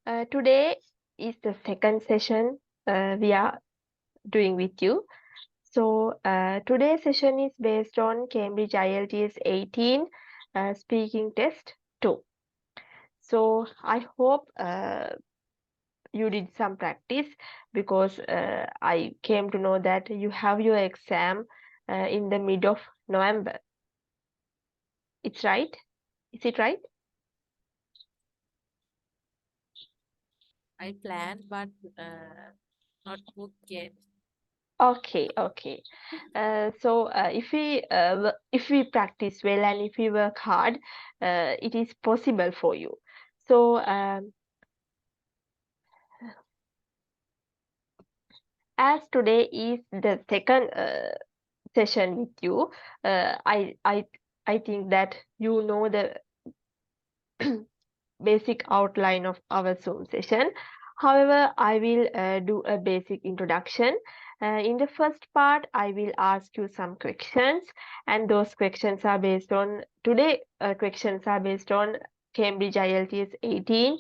Today is the second session we are doing with you. So, today's session is based on Cambridge IELTS 18 speaking test 2. So, I hope you did some practice because I came to know that you have your exam in the mid of November. It's right? Is it right? I planned, but not booked yet. Okay, okay. If we practice well and if we work hard, it is possible for you. So as today is the second session with you, uh, I I I think that you know the basic outline of our Zoom session. However, I will do a basic introduction. In the first part, I will ask you some questions, and those questions are based on today. Questions are based on Cambridge IELTS 18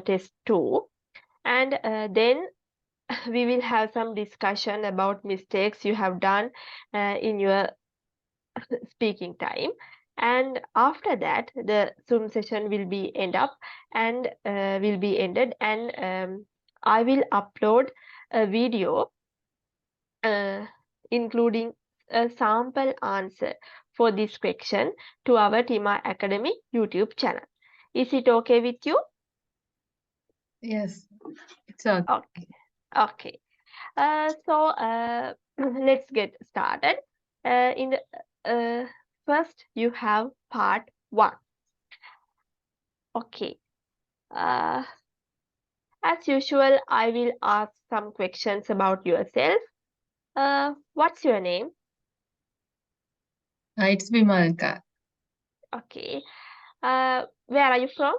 test 2, and then we will have some discussion about mistakes you have done in your speaking time, and after that the Zoom session will be ended, and I will upload a video uh, including a sample answer for this question to our Tima Academy YouTube channel. Is it okay with you? Yes, it's okay. Okay, okay. Let's get started. In the first, you have part one. Okay. Uh, as usual, I will ask some questions about yourself. What's your name? It's Vimalka. Okay. Where are you from?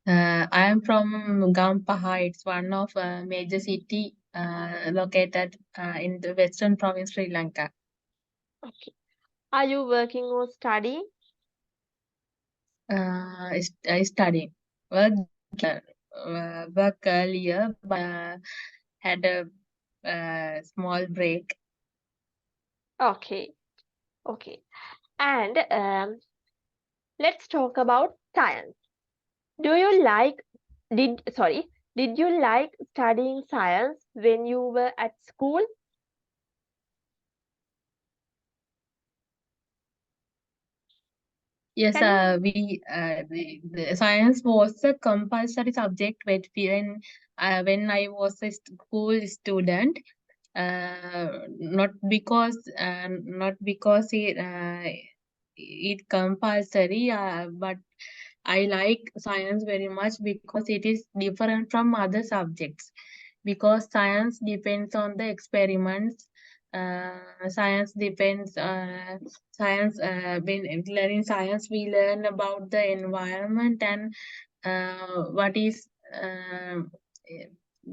I am from Gampaha. It's one of major city located in the western province, Sri Lanka. Okay. Are you working or studying? I study. Work, work earlier, but had a small break. Okay. Okay. And let's talk about science. Do you like did you like studying science when you were at school? Yes, Can you? the science was a compulsory subject when I was a school student. Not because it compulsory, but I like science very much because it is different from other subjects. Because science depends on the experiments. Science depends. Science. When learning science, we learn about the environment and what is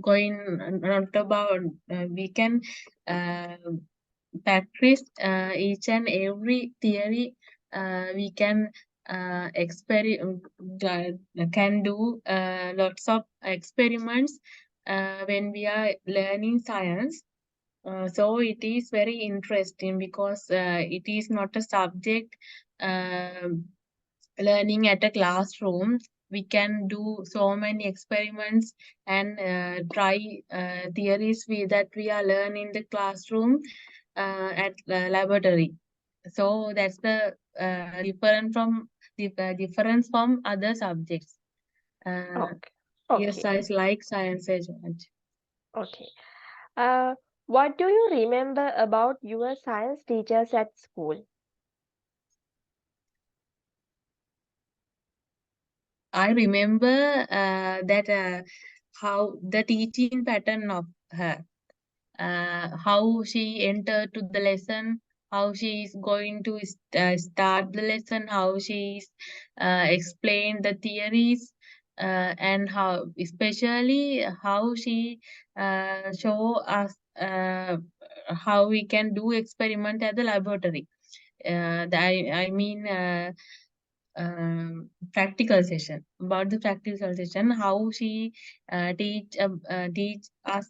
going not about. We can uh, practice each and every theory. We can can do lots of experiments when we are learning science. So it is very interesting because it is not a subject learning at a classroom. We can do so many experiments and try theories that we are learning in the classroom at laboratory. So that's the difference from other subjects. Okay. Yes, Okay. I like science as much. Okay. Uh, what do you remember about your science teachers at school? I remember that how the teaching pattern of her, how she entered to the lesson, how she is going to start the lesson, how she is explain the theories, and how especially how she show us how we can do experiment at the laboratory. I mean. practical session. About the practical session, how she teach us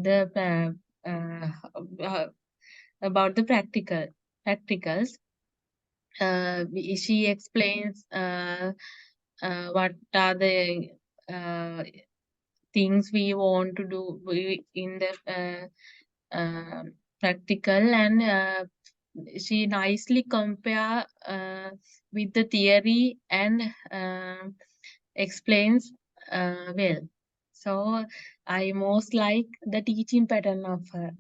the about the practicals. She explains what are the things we want to do in the practical, and she nicely compare with the theory and explains well. So I most like the teaching pattern of her.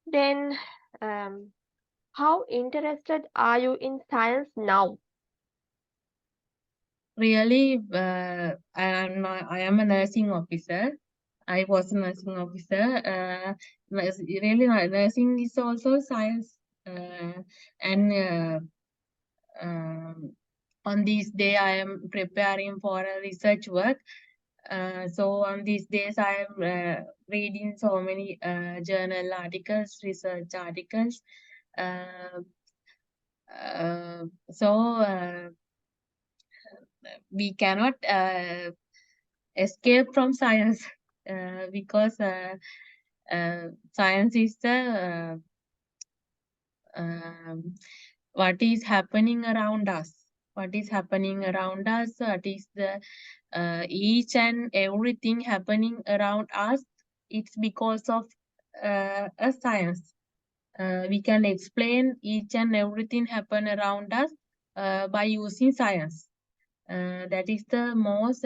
Then, how interested are you in science now? Really, I am a nursing officer. I was a nursing officer. Really, nursing is also science. And on this day, I am preparing for a research work. So on these days, I am reading so many journal articles, research articles. Uh, so we cannot escape from science because science is the what is happening around us. What is happening around us? What is the each and everything happening around us? It's because of a science. We can explain each and everything happen around us by using science. That is the most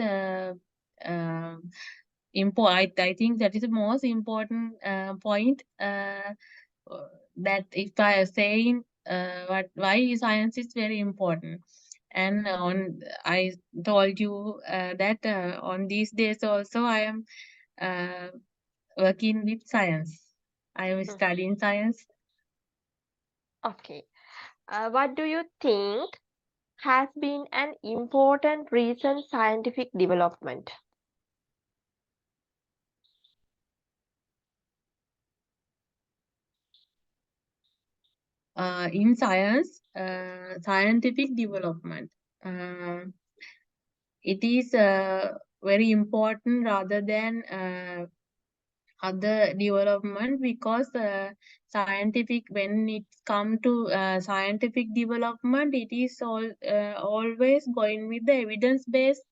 important. I think that is the most important point. That if I am saying why science is very important, and on I told you that on these days also I am uh, working with science. I am studying science. Okay. What do you think has been an important recent scientific development? In science, scientific development. It is very important rather than other development, because scientific, when it come to scientific development, it is always going with the evidence based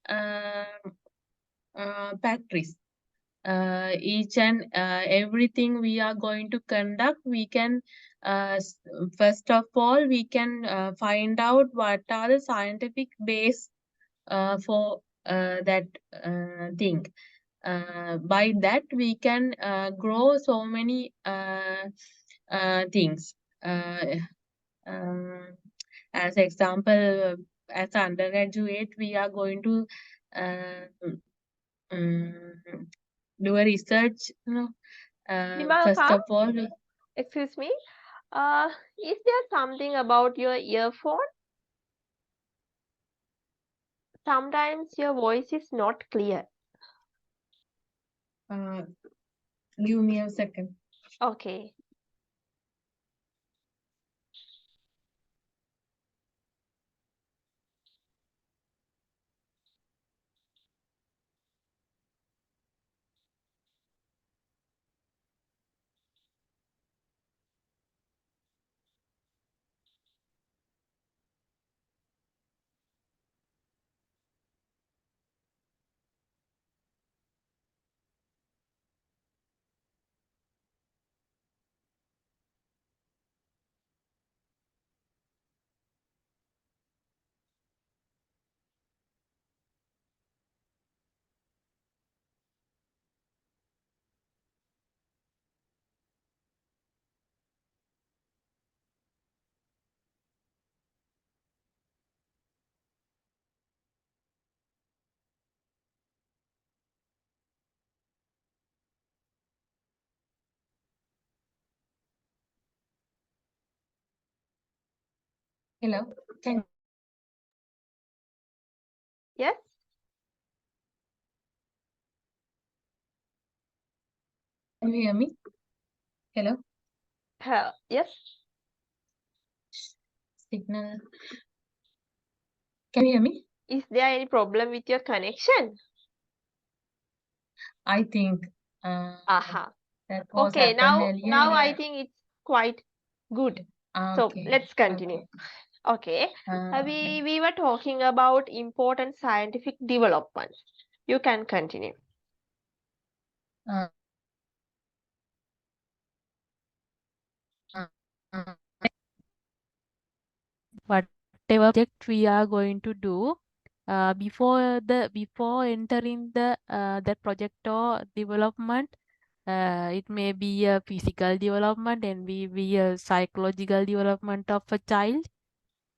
uh, practice. Each and everything we are going to conduct, we can first of all we can find out what are the scientific base for that thing. By that we can grow so many things. Um, as example, as undergraduate, we are going to um, do a research. First Vimalka, of all, excuse me. Is there something about your earphone? Sometimes your voice is not clear. uh, give me a second. Okay. Hello, can Yes? you hear me? Hello, Yes. signal. Can you hear me? Is there any problem with your connection? I think Aha. that was Okay, happened now I earlier. think it's quite good. So Okay, let's continue. okay. Okay. Okay. We were talking about important scientific developments. You can continue. Uh, uh, uh, Whatever project we are going to do, before entering that project or development, it may be a physical development and be a psychological development of a child.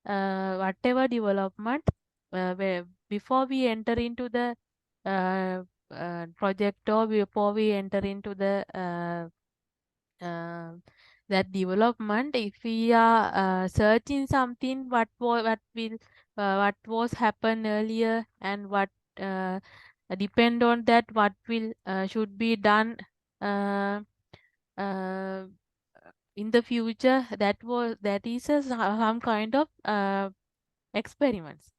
Whatever development, where before we enter into the uh, project or before we enter into the that development, if we are searching something what was happened earlier and what uh, depend on that what will should be done uh, uh, in the future, that is some kind of experiments.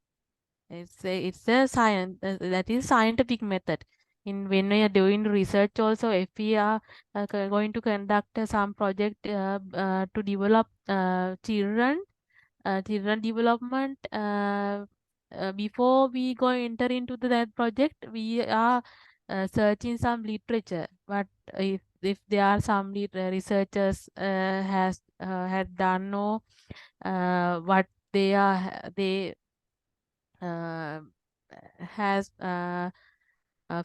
It's a science, that is scientific method. In when we are doing research also, if we are going to conduct some project to develop children development, before we go enter into that project, we are searching some literature. But if there are some researchers had done, or what they uh, has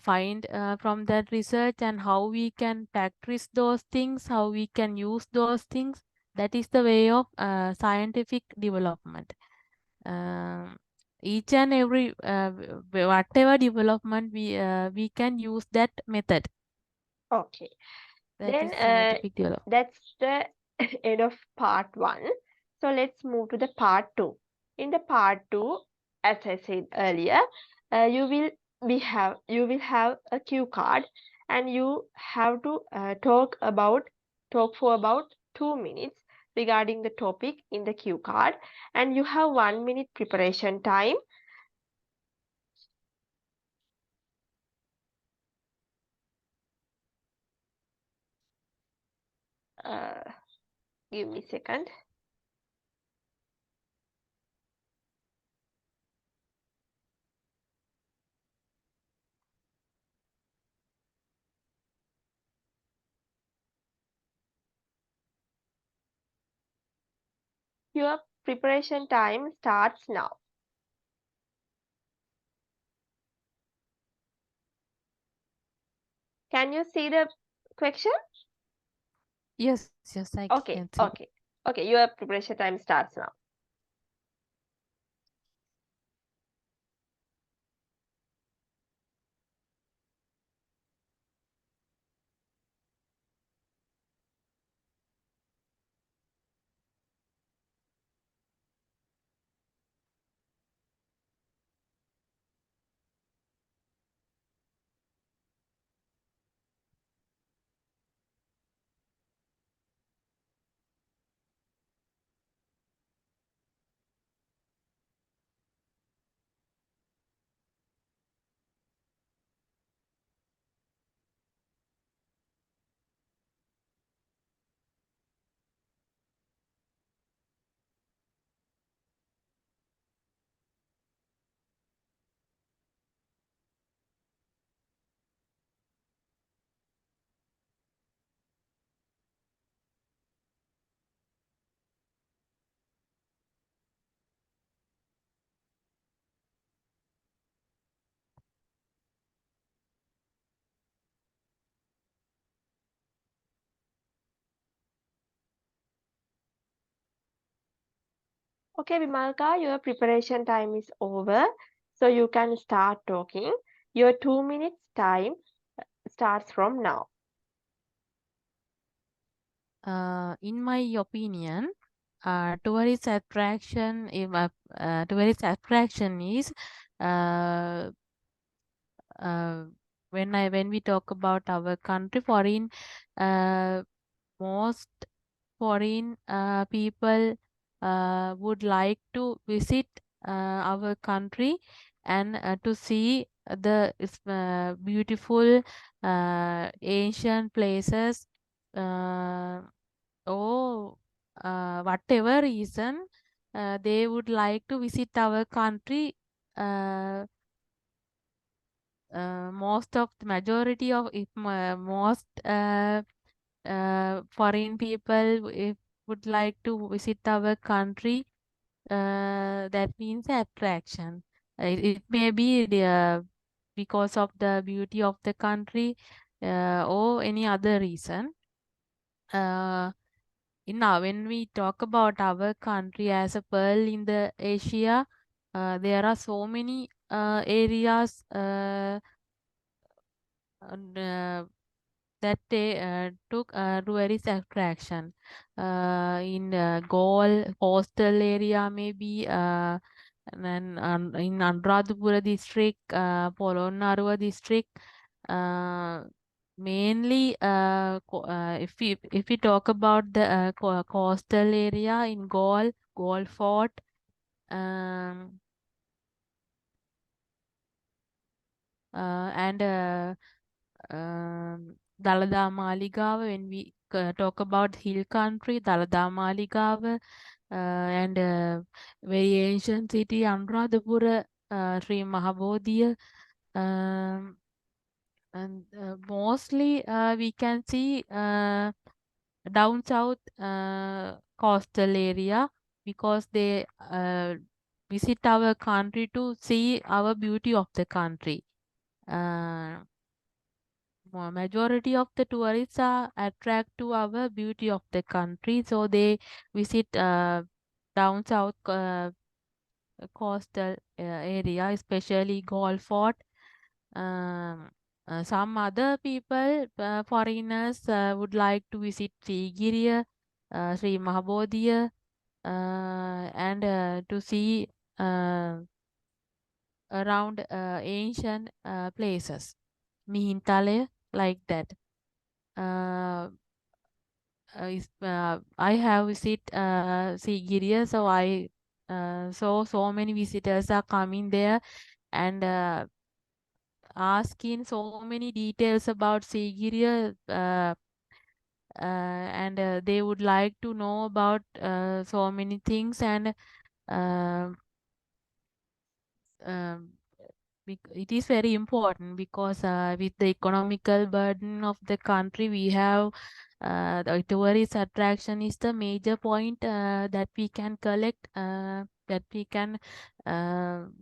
find from that research, and how we can practice those things, how we can use those things. That is the way of scientific development. Um, each and every whatever development we can use that method. Okay. That Then is scientific development. that's the end of part one. So let's move to the part two. In the part two, as I said earlier, you will have a cue card, and you have to talk for about 2 minutes regarding the topic in the cue card, and you have 1 minute preparation time. Uh, Give me a second. Your preparation time starts now. Can you see the question? Yes, I Okay, can see. okay, okay. Your preparation time starts now. Okay, Vimalka, your preparation time is over. So you can start talking. Your 2 minutes time starts from now. In my opinion, tourist attraction, tourist attraction is uh, uh, when we talk about our country, foreign most foreign people would like to visit our country and to see the beautiful ancient places or whatever reason they would like to visit our country. uh, Most of the majority of if most foreign people if would like to visit our country, that means attraction. It may be because of the beauty of the country or any other reason. Uh, when we talk about our country as a pearl in the Asia, there are so many areas and, that they took tourist attraction in Galle coastal area, maybe and then in Anuradhapura district, Polonnaruwa district. uh, Mainly if we talk about the coastal area in Galle Fort, um, and Dalada Maligawa, when we talk about hill country, Dalada Maligawa, and very ancient city, Anuradhapura, Sri Mahabodhiya, um, and mostly we can see down south coastal area because they visit our country to see our beauty of the country. Uh, Majority of the tourists are attract to our beauty of the country, so they visit down south coastal area, especially Galle Fort. Um, some other people, foreigners, would like to visit Sigiriya, Sri Mahabodhiya, and to see uh, around ancient places, Mihintale, like that. Uh, I have visit Sigiriya, so I saw so many visitors are coming there and asking so many details about Sigiriya, and they would like to know about so many things, and uh, um, it is very important because with the economical burden of the country, we have the tourist attraction is the major point that we can collect, that we can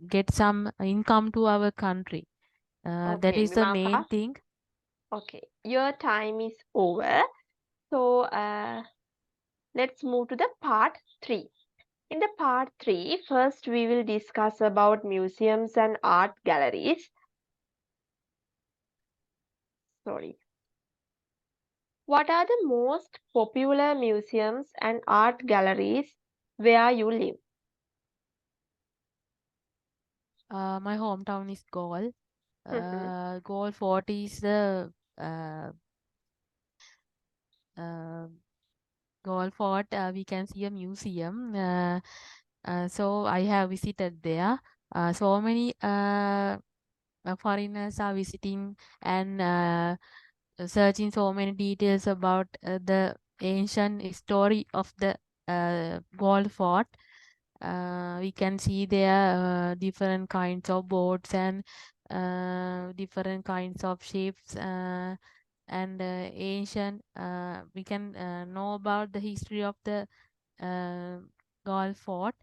get some income to our country. That Okay, is the main Mimapa. thing. Okay, your time is over. So let's move to the part 3. In the part 3, first we will discuss about museums and art galleries. Sorry. What are the most popular museums and art galleries where you live? My hometown is Galle. Mhm. Galle Fort is the uh, uh, Galle Fort. We can see a museum. So I have visited there. So many foreigners are visiting and searching so many details about the ancient story of the Galle Fort. We can see there different kinds of boats and different kinds of ships and ancient. We can know about the history of the uh, Galle Fort,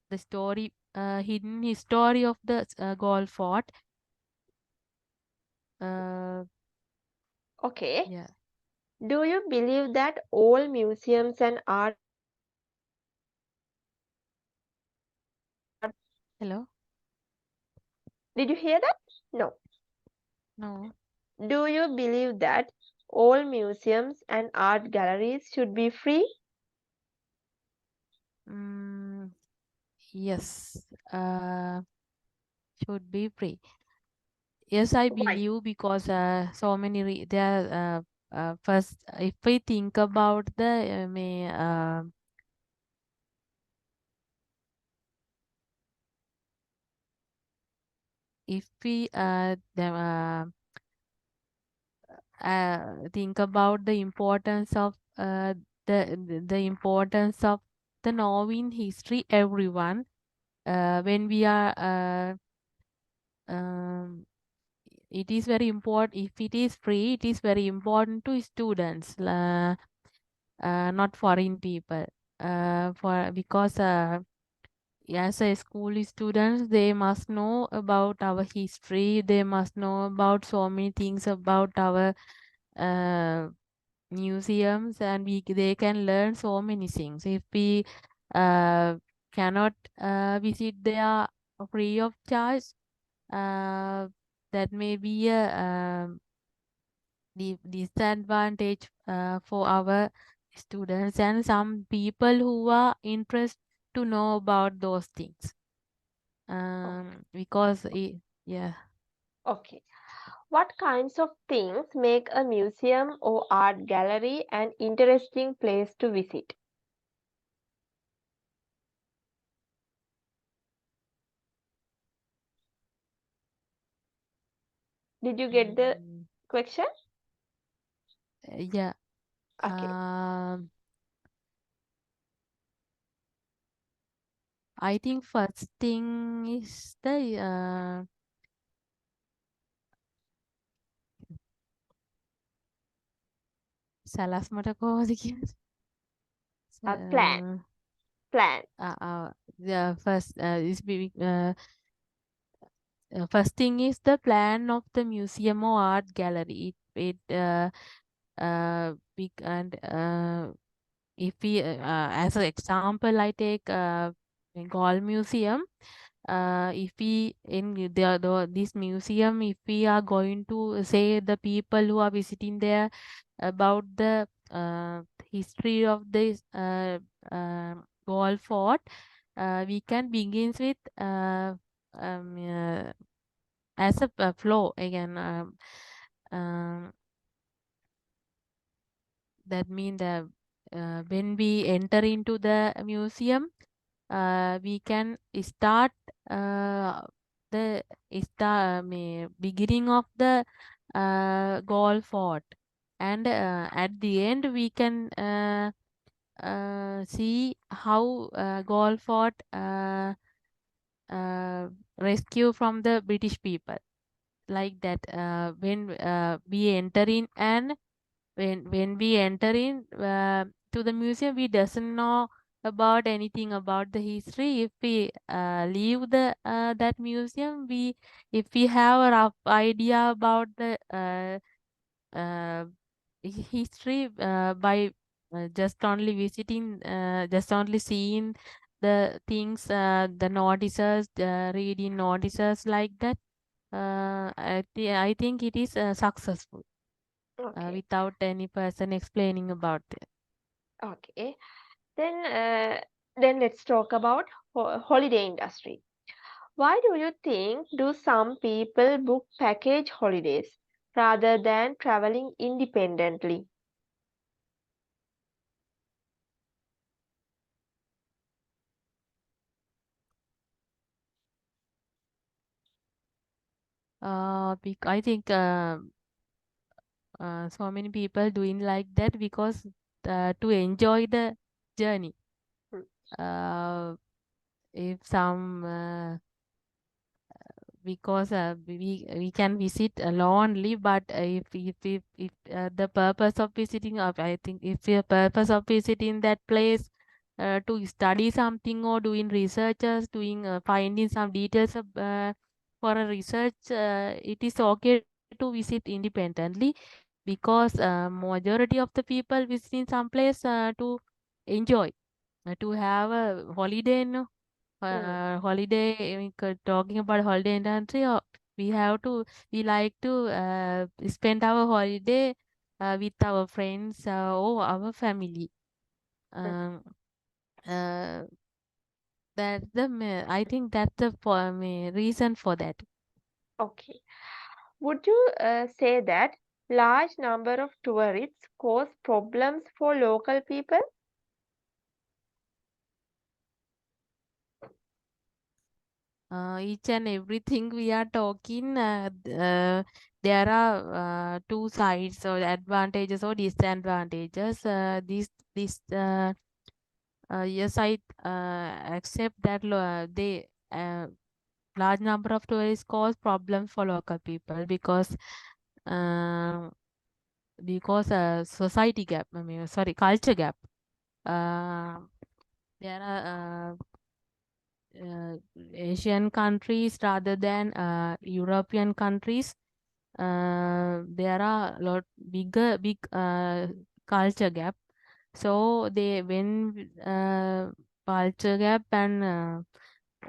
the story, hidden history of the Galle Fort. Uh, Okay. yeah. Do you believe that all museums and art Hello. did you hear that? No. No. Do you believe that all museums and art galleries should be free? Mm, yes. Should be free. Yes, I Why? believe because so many there are first, if we think about the if we think about the importance of the importance of the knowing history, everyone, when we are um, it is very important. If it is free, it is very important to students, not foreign people, for because as a school students, they must know about our history. They must know about so many things about our uh, museums, and they can learn so many things. If we uh, cannot visit there free of charge, uh, that may be a disadvantage for our students and some people who are interested to know about those things. Because yeah. Okay. What kinds of things make a museum or art gallery an interesting place to visit? Did you get the Mm, question? yeah. Okay. I think first thing is the සැලැස්මට කොහොමද කියන්නේ? Plan. Plan. The first first thing is the plan of the museum or art gallery. And if we as an example, I take Gaul Museum. If we in this museum, if we are going to say the people who are visiting there about the history of this Gaul fort, we can begin with um, uh, as a flow again. That means that when we enter into the museum, we can start the beginning of the goal fort, and at the end we can see how goal fort rescue from the British people, like that. When we enter in, and when we enter in to the museum, we doesn't know about anything about the history. If we leave the that museum, we if we have a rough idea about the history by just only visiting, just only seeing the things, the notices, reading notices, like that. I think it is successful Okay. without any person explaining about it. Okay. Then let's talk about holiday industry. Why do you think do some people book package holidays rather than traveling independently? I think so many people doing like that because to enjoy the journey. Hmm. If some because we can visit lonely, but if the purpose of visiting, I think if the purpose of visiting that place to study something or doing researchers, doing finding some details for a research, it is okay to visit independently, because majority of the people visiting some place to enjoy, to have a holiday, no? Hmm. Holiday, talking about holiday industry, we like to spend our holiday with our friends or our family. Hmm. Um, uh, I think that's the reason for that. Okay. Would you say that large number of tourists cause problems for local people? Each and everything we are talking, there are two sides or advantages or disadvantages. Yes, I accept that they large number of tourists cause problems for local people uh, because society gap. I mean, sorry, culture gap. Uh, there are Asian countries rather than European countries. There are a lot big culture gap. So they when culture gap and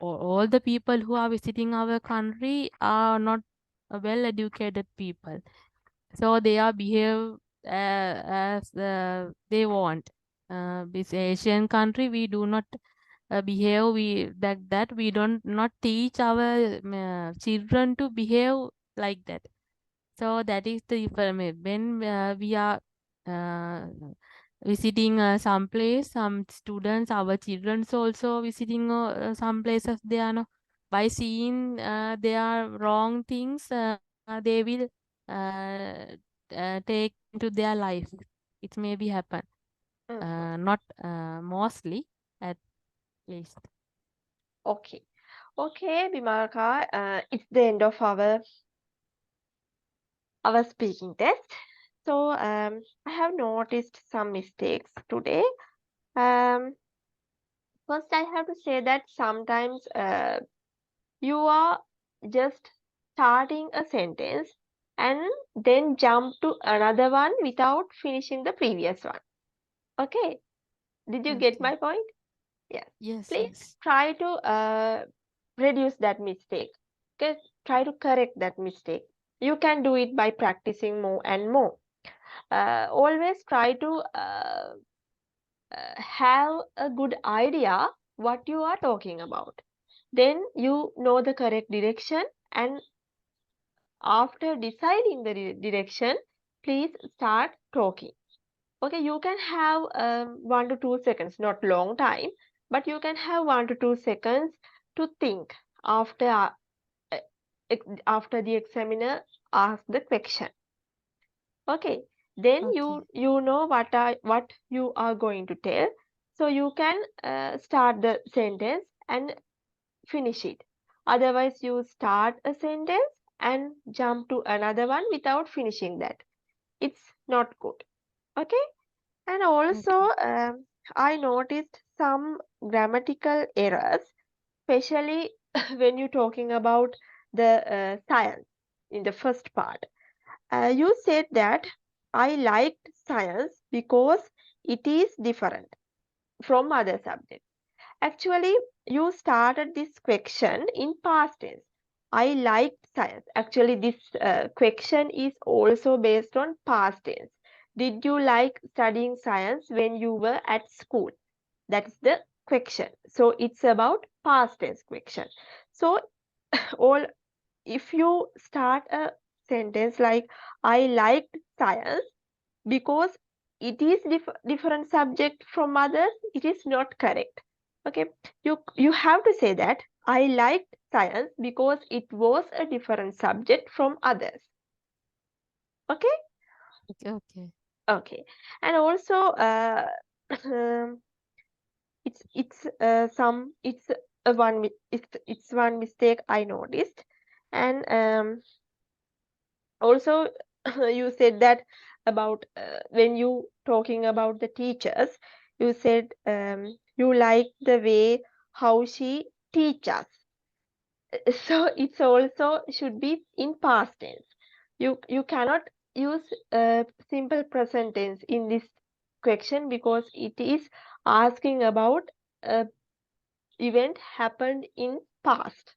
all the people who are visiting our country are not well educated people. So they are behave as they want. This Asian country we do not behave that we don't not teach our children to behave like that. So that is the when we are uh, visiting some place, some students, our children's also visiting some places. They are no, by seeing their wrong things, they will uh, take into their life. It may be happen, Mhm. not mostly at least. Okay. Okay, Bimalka, it's the end of our speaking test. So I have noticed some mistakes today. Um, First, I have to say that sometimes you are just starting a sentence and then jump to another one without finishing the previous one. Okay, did you get Okay. my point? Yes. Yes, Please yes. try to reduce that mistake. Okay, try to correct that mistake. You can do it by practicing more and more. Always try to have a good idea what you are talking about. Then you know the correct direction, and after deciding the direction, please start talking. Okay, you can have 1 to 2 seconds, not long time, but you can have 1 to 2 seconds to think after uh, after the examiner asks the question. Okay, then Okay. you know what you are going to tell, so you can start the sentence and finish it. Otherwise, you start a sentence and jump to another one without finishing that. It's not good. Okay, and also Okay. I noticed some grammatical errors, especially when you're talking about the science in the first part. You said that I liked science because it is different from other subjects. Actually, you started this question in past tense. I liked science. Actually, this question is also based on past tense. Did you like studying science when you were at school? That's the question. So it's about past tense question. So all if you start a sentence like I liked science because it is different subject from others, it is not correct. Okay, you have to say that I liked science because it was a different subject from others. Okay. Okay. Okay. Okay, and also it's a it's one mistake I noticed. And also you said that about when you talking about the teachers, you said you like the way how she teach us. So it's also should be in past tense. You cannot use simple present tense in this question because it is asking about a event happened in past.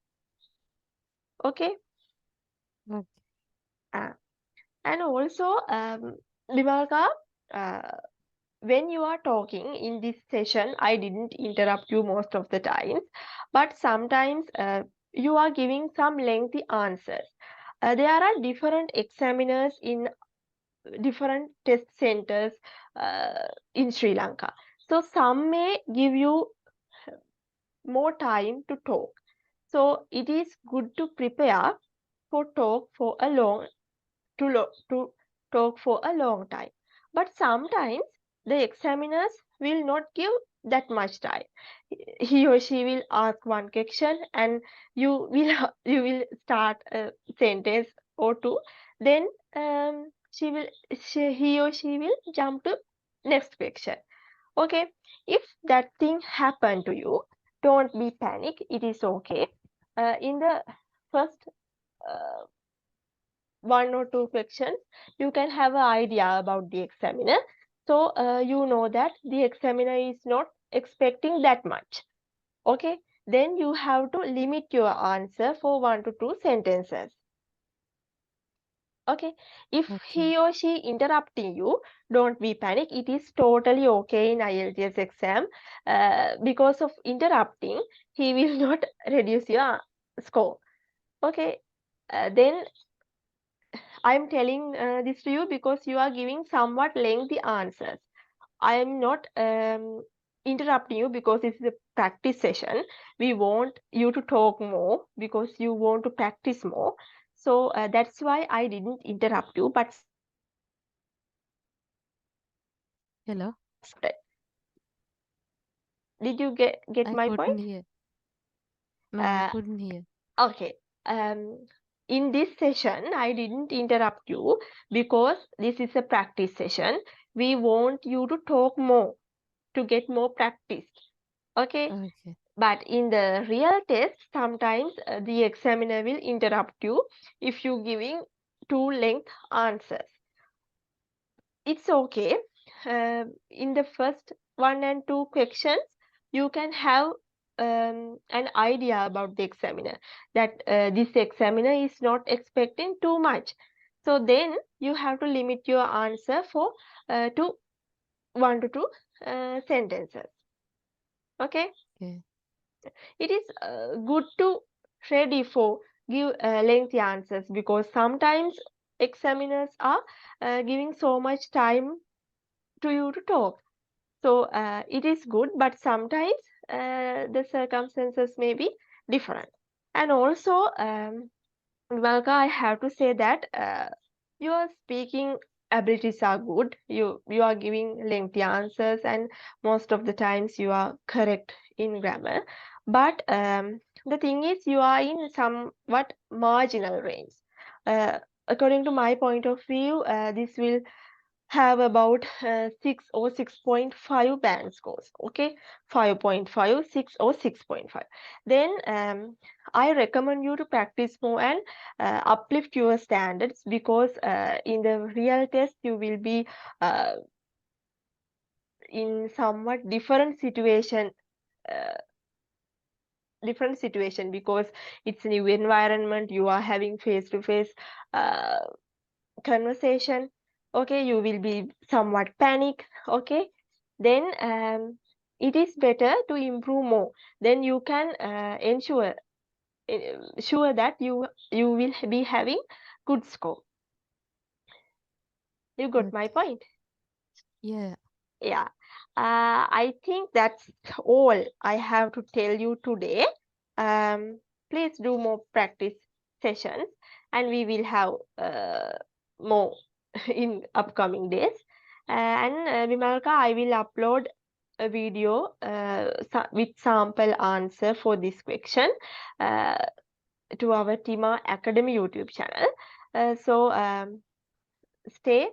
Okay. Okay. uh, and also Vimalka, uh, when you are talking in this session, I didn't interrupt you most of the times, but sometimes you are giving some lengthy answers. There are different examiners in different test centers in Sri Lanka. So some may give you more time to talk. So it is good to prepare for talk for a long to talk for a long time. But sometimes the examiners will not give that much time. He or she will ask one question and you will you will start a sentence or two. Then he or she will jump to next question. Okay, if that thing happened to you, don't be panic. It is okay. In the first uh, one or two questions, you can have an idea about the examiner. So you know that the examiner is not expecting that much. Okay, then you have to limit your answer for 1 to 2 sentences. Okay, if Okay. he or she interrupting you, don't be panic. It is totally okay in IELTS exam. Because of interrupting, he will not reduce your score. Okay, then I'm telling this to you because you are giving somewhat lengthy answers. I am not interrupting you because this is a practice session. We want you to talk more because you want to practice more. So that's why I didn't interrupt you. But Hello. did you get I my point? couldn't hear. No, I Uh, couldn't hear. okay. In this session, I didn't interrupt you because this is a practice session. We want you to talk more to get more practice. Okay. Okay. But in the real test, sometimes the examiner will interrupt you if you giving too length answers. It's okay. In the first 1 and 2 questions, you can have an idea about the examiner that this examiner is not expecting too much. So then you have to limit your answer for to 1 to 2 sentences. Okay. Okay. It is good to ready for give lengthy answers because sometimes examiners are giving so much time to you to talk. So it is good, but sometimes the circumstances may be different. And also, Valka, I have to say that your speaking abilities are good. You are giving lengthy answers, and most of the times you are correct in grammar. But the thing is, you are in somewhat marginal range. According to my point of view, this will have about 6 or 6.5 band scores. Okay, 5.5, 6 or 6.5. Then I recommend you to practice more and uplift your standards because in the real test you will be uh, in somewhat uh, different situation because it's a new environment. You are having face to face conversation. Okay, you will be somewhat panic. Okay, then it is better to improve more. Then you can sure that you will be having good score. You got my Okay. point? Yeah. Yeah. I think that's all I have to tell you today. Um, please do more practice sessions, and we will have more in upcoming days. And Vimalka, I will upload a video with sample answer for this question uh, to our Tima Academy YouTube channel. So stay